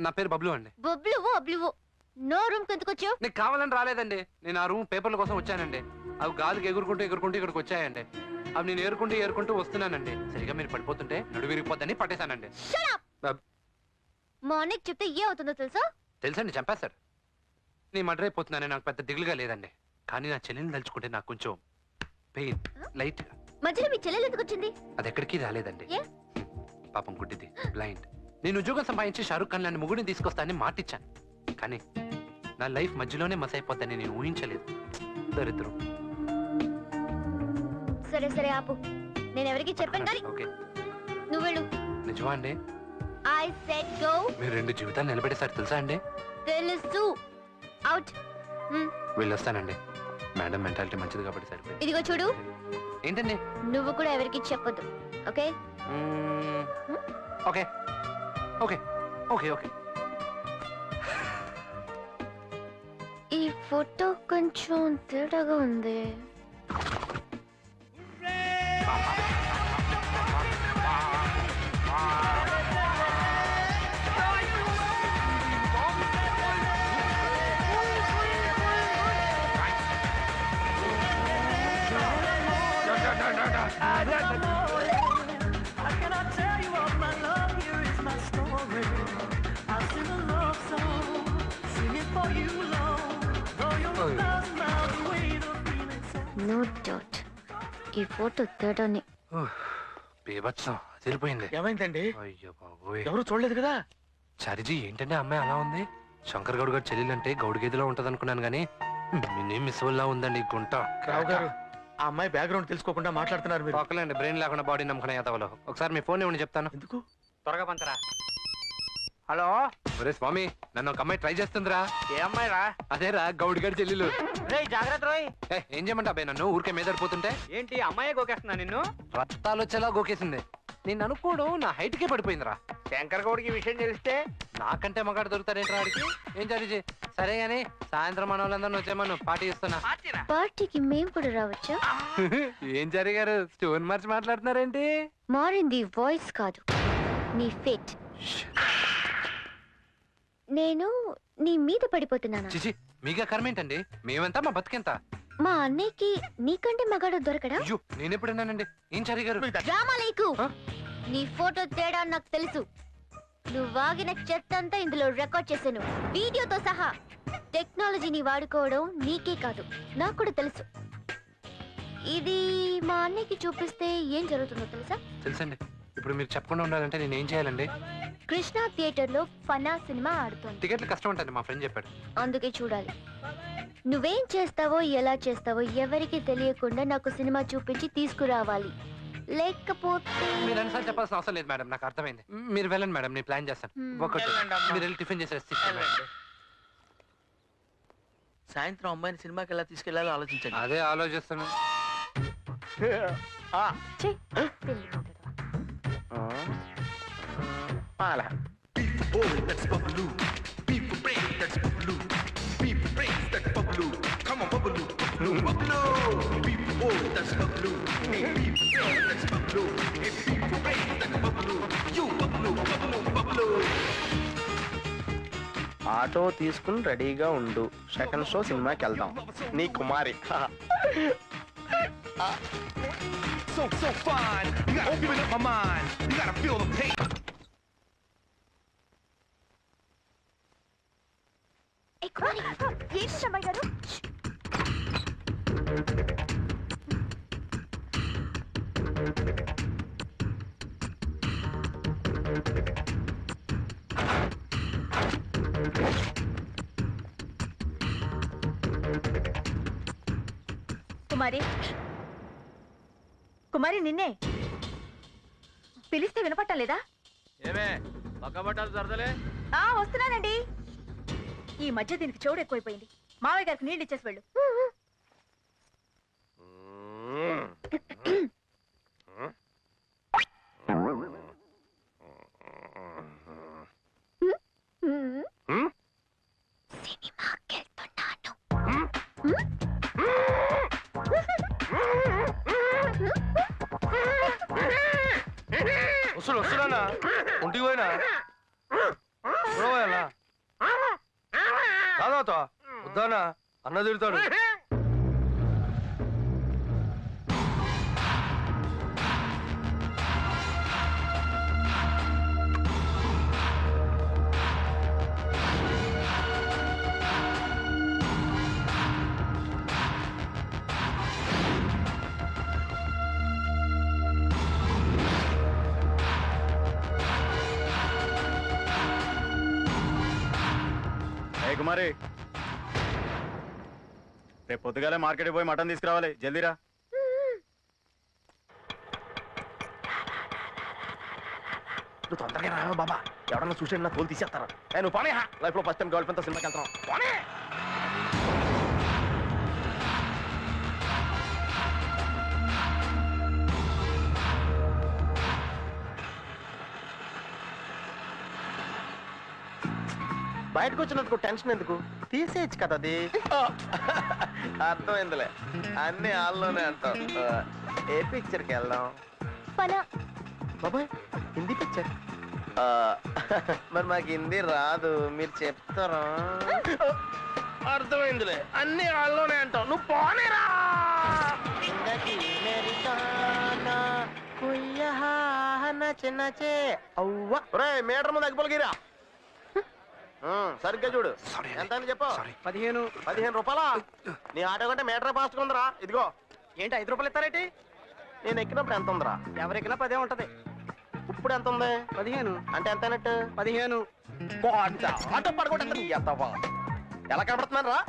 నా పేరు బబ్లు అండి. బబ్లువో అబ్లువో నో రూమ్ ఎందుకు వచ్చావు? నీకు కావాలని రాలేదండి. నేను ఆ రూమ్ పేపర్ల కోసం వచ్చానండి. అవి గాలికి ఎగురుకుంటూ ఇక్కడికి వచ్చాయండి. అవి నేను ఏరుకుంటూ వస్తున్నానండి. సరిగా మీరు పడిపోతుంటే నడు విరిగిపోద్దని పట్టేశానండి. మార్నింగ్ చెప్తే ఏ అవుతుందో తెలుసా? తెలుసండి, చంపేశారు. నీ మర్డర్ అయిపోతున్నానే నాకు పెద్ద దిగులుగా లేదండి. కానీ నా చెల్లిని తలుచుకుంటే నాకు కొంచెం పెయిన్ లైట్. మధ్యలో మీ చెల్లెలు ఎందుకు వచ్చింది? అది ఎక్కడికి రాలేదండి. పాపం గుడ్డిది, బ్లైండ్. నేను ఉద్యోగం సంపాదించి షారుఖ్ ఖాన్ లాంటి ముగ్గురిని తీసుకొస్తానని మాటిచ్చాను. కానీ నా లైఫ్ మధ్యలోనే మస్ అయిపోతానని నేను ఊహించలేదు. దరిద్రం. సరే సరే ఆపు, నేను ఎవరికి చెప్పాను కానీ నువ్వు వెళ్ళు. నిజమా అండి? I said go. మీరు 2 జీవితాలు నిలబెట్టేసారు తెలుసా అండి? తెలుసు. అవుట్. వెళ్ళొస్తానండి. మేడం మెంటాలిటీ మంచిది కాబట్టి సరిపోయింది. ఇదిగో చూడు. ఏంటండి? నువ్వు కూడా ఎవరికి చెప్పొద్దు, okay? Okay okay okay okay. ఈ ఫోటో కొంచెం తేడాగా ఉంది. నో డౌట్ ఈ ఫోటో తేడాని. బీభత్సం తెలిపోయింది. ఏమైందండి? అయ్యో బాబోయ్, ఎవరు చూడలేదు కదా? చారిజీ ఏంటంటే అమ్మాయి అలా ఉంది? శంకర్ గౌడ్ గారు చెల్లెలంటే గౌడ్ గేదెలో ఉంటది అనుకున్నాను గానీ మిస్ వల్ల ఉందండి గుంట. రావు గారు, ఆ అమ్మాయి బ్యాక్గ్రౌండ్ తెలుసుకోకుండా మాట్లాడుతున్నారు మీరు. పక్కలండి, బ్రెయిన్ లేకుండా బాడీ నమ్మకం యాదవలో. ఒకసారి మీ ఫోన్ ఇవ్వండి చెప్తాను. ఎందుకు? త్వరగా పంచరా. హలో. ఒరే స్వామి, నన్ను ఒక అమ్మాయి ట్రై చేస్తుందిరా. ఏ అమ్మాయి రా? అదేరా గౌడ్ గారి చెల్లెలు. జాగ్రత్త రోయ్. ఏం చేయమంటా అబ్బాయి, నన్ను ఊరికే మీదడిపోతుంటే. ఏంటి అమ్మాయి గోకేస్తున్నా నిన్ను? రక్తాలు వచ్చేలా గోకేసింది. నేను అనుకోడు నా హైట్ కే పడిపోయిందిరా. శంకర్ గౌడ్కి విషయం తెలిస్తే నాకంటే మగాడు దొరుకుతాడేంటి వాడికి? ఏం చారిజీ? సరే గాని సాయంత్రం మన వాళ్ళందరినీ వచ్చేమను పార్టీ ఇస్తున్నా. పార్టీకి మేము కూడా రావచ్చా? ఏం జరిగారు? స్టోన్ మార్చి మాట్లాడుతున్నారేంటి? మారింది వాయిస్ కాదు, నీ ఫేట్. నేను నీ మీద పడిపోతున్నానా? చిచి, మీగా కర్మ ఏంటండి? మేమెంత మా బతికెంత? మా అన్నయ్యకి నీకంటే మగాడు దొరకడా? అయ్యో, నేనెప్పుడన్నానండి? ఏం జరిగారు? డ్రామా లేకు. నీ ఫోటో తేడా నాకు తెలుసు. నువ్వు వాగిన చెత్త అంతా ఇందులో రికార్డ్ చేశాను, వీడియోతో సహా. టెక్నాలజీని వాడుకోవడం నీకే కాదు, నాకు కూడా తెలుసు. ఇది మా అన్నయ్యకి చూపిస్తే ఏం జరుగుతుందో తెలుసా? తెలుసండి. ఇప్పుడు మీరు చెప్పకుండా ఉండాలంటే నేను ఏం చేయాలండి? కృష్ణ థియేటర్ లో ఫనా సినిమా ఆడుతోంది. టికెట్లు కష్టం ఉంటుంది, మా ఫ్రెండ్ చెప్పాడు. అందుకే చూడాలి. నువ్వేం చేస్తావో ఎలా చేస్తావో ఎవరికి తెలియకుండా నాకు సినిమా చూపించి తీసుకురావాలి. లేకపోతే మీరు అన్నిసార్లు చెప్పాల్సిన అవసరం లేదు మేడం, నాకు అర్థమైంది. మీరు వెళ్ళండి మేడం, నేను ప్లాన్ చేస్తాను. ఒకటి మీరు వెళ్ళి టిఫిన్ చేసేసి సాయంత్రం అమ్మాయిని సినిమాకి ఎలా తీసుకెళ్లాలో ఆలోచించండి. అదే ఆలోచిస్తాను. ఆటో తీసుకుని రెడీగా ఉండు, సెకండ్ షో సినిమాకి వెళ్దాం. నీ కుమారి. So fine, you gotta open up my mind, you gotta feel the pain. ఏంటి అమ్మాయి గారు? కుమారి, కుమారి నిన్నే పిలిస్తే వినపట్టం లేదా? ఏమే పక్క బట్టాలు సరదలే. వస్తున్నానండి. ఈ మధ్య దీనికి చోడు ఎక్కువైపోయింది. మావయ్య గారికి నీళ్ళు ఇచ్చేసి వెళ్ళు. వస్తున్నా ఒంటికి పోయినా చూడవా కాదా వద్దానా అన్న తిడతాడు కుమారి రేపు పొద్దుగాలే మార్కెట్కి పోయి మటన్ తీసుకురావాలి జల్దీరా నువ్వు తొందరగా రావా బాబా ఎవరన్నా చూసి నా తోలు తీసేస్తారా నువ్వు పోనీ లైఫ్ లో ఫస్ట్ టైం గర్ల్ ఫ్రెండ్ తో సినిమాకి వెళ్తాను పోనీ బయటకు వచ్చినందుకు టెన్షన్ ఎందుకు తీసేయచ్చు కదా అది అర్థమైందిలే అన్ని హాల్లోనే అంటాం ఏ పిక్చర్కి వెళ్దాం బాబాయ్ హిందీ పిక్చర్ మరి మాకు హిందీ రాదు మీరు చెప్తారా అర్థమైందిలే అన్ని హాల్లోనే అంటాం నువ్వు పోనేరా మీటర్ ముందు అగ్గిపోలగిరా సరిగ్గా చూడు ఎంత అని చెప్పు 15 రూపాయలా నీ ఆటో కంటే మీటరే ఫాస్ట్ ఉందిరా ఇదిగో ఏంటి 5 రూపాయలు ఇస్తారేంటి నేను ఎక్కినప్పుడు ఎంత ఉందిరా ఎవరెక్కినా 10 ఉంటది ఇప్పుడు ఎంత ఉంది 15 అంటే ఎంత అయినట్టు 15 ఆటో పడగొట్టేస్తా ఎలా కనబడుతున్నాను రా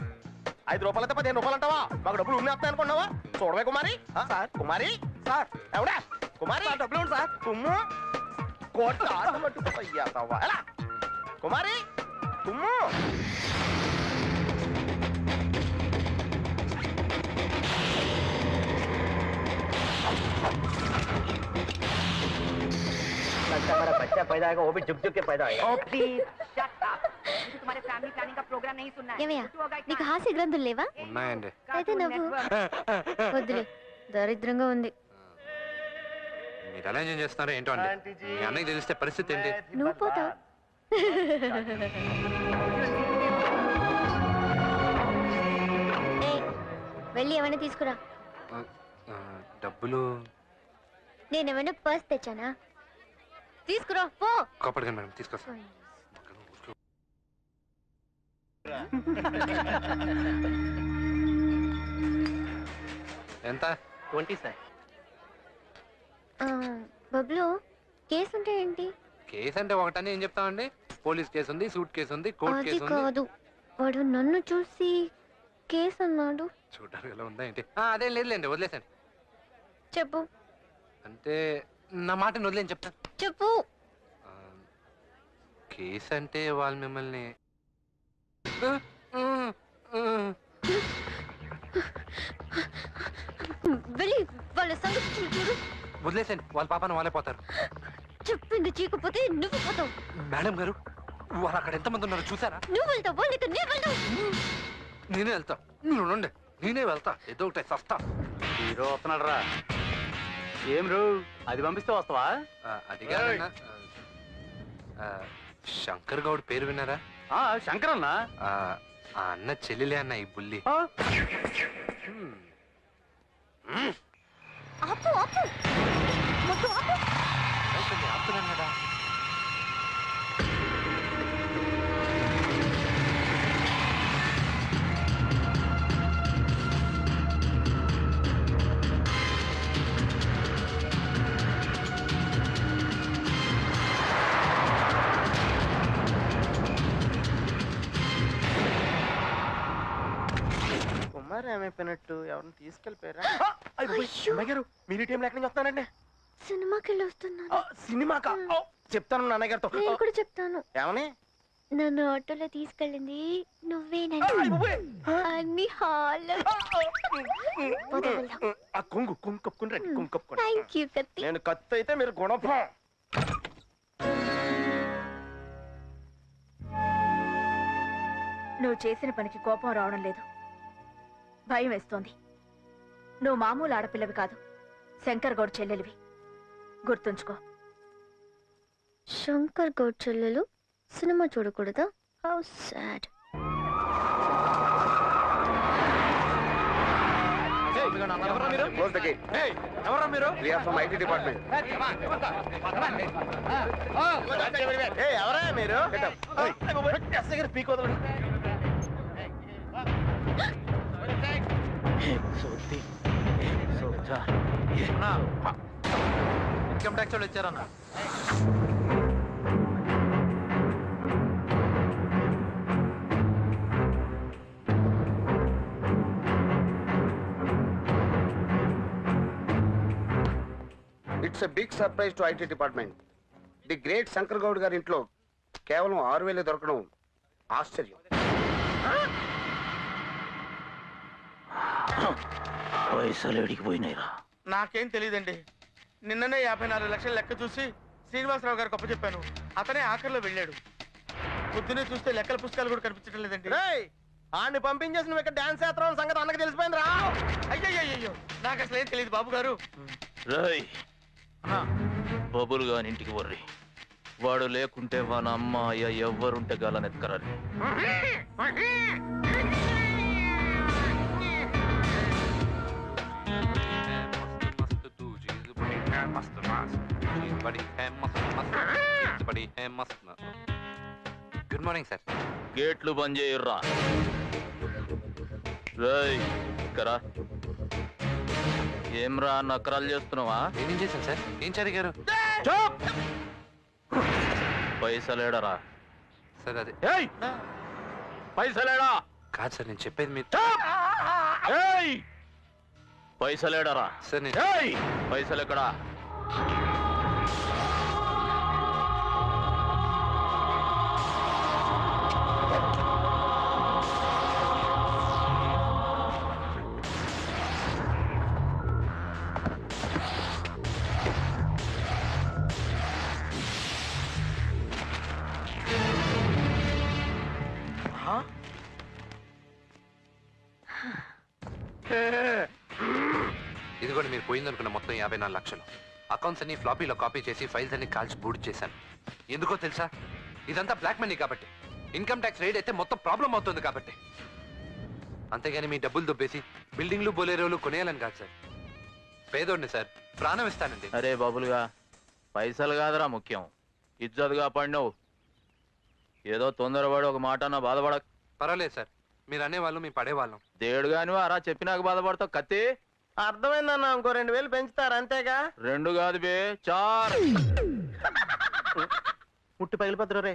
5 రూపాయలు అయితే 15 రూపాయలు అంటావా మాకు డబ్బులు ఉన్నాయి అనుకున్నావా చూడవే కుమారి సార్ కుమారి సార్ ఎవడా కుమారి డబ్బులు సార్ కుమ్ము కోట ఆటో పట్టుకుంటావా ఎలా కుమారి కుమ్ము हमारा बच्चा पैदा आएगा वो भी झुक झुक के पैदा आएगा Oh, please, shut up. मुझे तुम्हारे फैमिली प्लानिंग का प्रोग्राम नहीं सुनना है. ఏమయ్యా నీకు హాస్య గ్రంథులు లేవా ఉన్నాయండి అయితే నవ్వు వద్దులే దరిద్రంగా ఉంది మీరు ఎలా ఎంజాయ్ చేస్తున్నారో ఏంటో అండి మీ అన్నయ్య తెలిస్తే పరిస్థితి ఏంటి నువ్వు పోతావు వెళ్ళి ఏమైనా తీసుకురా డబ్బులు నేనేమైనా పర్స్ తెచ్చానా తీసుకురా పో కాపాడగండి మేడం తీసుకొస్తా ఎంత 20 సార్ బబ్లు కేసు ఉంటే ఏంటి కేసు అంటే ఒకటని ఏం చెప్తామండి పోలీస్ కేసు ఉంది సూట్ కేసు ఉంది కోర్ట్ అది కేసు ఉంది కాదు వాడు నన్ను చూసి కేసు అన్నాడు చూడడానికి ఎలా ఉందా ఏంటి అదేం లేదులేండి వదిలేసాను చెప్పు అంటే నా మాటని వదిలేని చెప్తాను చెప్పు కేసు అంటే వాళ్ళు మిమ్మల్ని వెళ్ళి వాళ్ళ సంగతి చూడు వదిలేసాను వాళ్ళ పాపను వాళ్ళే పోతారు చెప్పింది చీకపోతే నువ్వు పోతావు మేడం గారు వాళ్ళు అక్కడ ఎంతమంది ఉన్నారో చూసారా నువ్వు వెళ్తావు లేక నేను వెళ్తావు నేనే వెళ్తా మీరు ఉండండి నేనే వెళ్తా ఏదో ఒకటి సస్తా హీరో వస్తున్నాడు రా ఏం రూ అది పంపిస్తే వస్తావా అది కాదన్నా శంకర్ గౌడ్ పేరు విన్నారా శంకర్ అన్న ఆ అన్న చెల్లెలే అన్న ఈ బుల్లి ఆపు ఆపు మొత్తం ఆపు ఆపుతున్నాను కదా కుమార్ ఏమైపోయినట్టు ఎవరిని తీసుకెళ్ళిపోయారా గారు మీరు టైం ఎక్కడి నుంచి వస్తానండి సినిమాకి వెళ్ళి వస్తున్నాను సినిమాకా చెప్తాను నాన్నయ్య గారితో నేను కూడా చెప్తాను ఏమని నన్ను ఆటోలో తీసుకెళ్ళింది నువ్వేనండి అన్ని హాల్ కొంగు కప్పుకుని రండి కొంగు కప్పుకోండి థ్యాంక్ యూ కత్తి నేను కత్తి అయితే మీరు గుణపం నువ్వు చేసిన పనికి కోపం రావడం లేదు భయం వేస్తోంది నువ్వు మామూలు ఆడపిల్లవి కాదు శంకర్ గౌడ్ చెల్లెలివి గుర్తుంచుకో శంకర్ గౌడ్ చెల్లెలు సినిమా చూడకూడదా? How sad. Close the gate. ఎవరా మీరు? We are from IT department. ఎవరా మీరు? ఇన్కమ్ ట్యాక్స్ వాళ్ళు వచ్చారన్నా. It's a big surprise to IT department. The great Shankar Gaud గారి ఇంట్లో కేవలం 6,000 దొరకడం ఆశ్చర్యం. పైసలు ఎడిగిపోయినాయిరా. నాకేం తెలియదండి. నిన్ననే 54 లక్షల లెక్క చూసి శ్రీనివాసరావు గారికి అప్పచెప్పాను. అతనే ఆఖరిలో వెళ్ళాడు. పొద్దునే చూస్తే లెక్కల పుస్తకాలు కూడా కనిపించడం లేదండి. ఆడిని పంపించేసి నువ్వు ఇక్కడ డాన్స్ చేస్తున్నావు సంగతి అన్నకి తెలిసిపోయింది రా. అయ్యయ్యో నాకు అసలు ఏం తెలియదు బాబు గారు. రాయ్ బబుల్ గాని ఇంటికి వర్రి. వాడు లేకుంటే వాళ్ళ అమ్మ అయ్య ఎవ్వరుంటే గాలనెత్కరాలి. Good morning sir. గేట్లు బంద్ చేయర్రా. రాయ్ కరా ఏమ్రా నకరాలు చేస్తున్నావా? నేనేం చేశాను సార్? ఏం జరిగారు? పైసలేడరా? సార్ అది పైసలేడా? కాదు సార్, నేను చెప్పేది మీరు. పైసలేడరా? సార్ నేను పైసలు ఎక్కడా? ఇదిగోండి మీరు పోయిందనుకున్న మొత్తం 54 లక్షలు. అకౌంట్స్ అన్ని ఫ్లాపీలో కాపీ చేసి ఫైల్స్ అన్ని కాల్చి బూట్ చేశాను. ఎందుకో తెలుసా? ఇదంతా బ్లాక్ మనీ కాబట్టి. ఇన్కమ్ ట్యాక్స్ రైడ్ అయితే మొత్తం ప్రాబ్లం అవుతుంది కాబట్టి. అంతేగాని మీ డబ్బులు దుబ్బేసి బిల్డింగ్లు బొలేరోలు కొనేయాలని కాదు సార్. పేదోడిని సార్, ప్రాణం ఇస్తానండి. అరే బాబులుగా పైసలు కాదురా ముఖ్యం, ఇజ్జత్ కాపాడినవు. ఏదో తొందరపడి ఒక మాట నా బాధపడ. పర్వాలేదు సార్, మీరు అనేవాళ్ళు మీ పడేవాళ్ళం. దేడు గాని అరా చెప్పినాక బాధపడతావు. కత్తి అర్థమైందన్న. ఇంకో 2,000 పెంచుతారు అంతేగా. 2 కాదు బే 4. ముట్టి పగిలిపోతురు రే.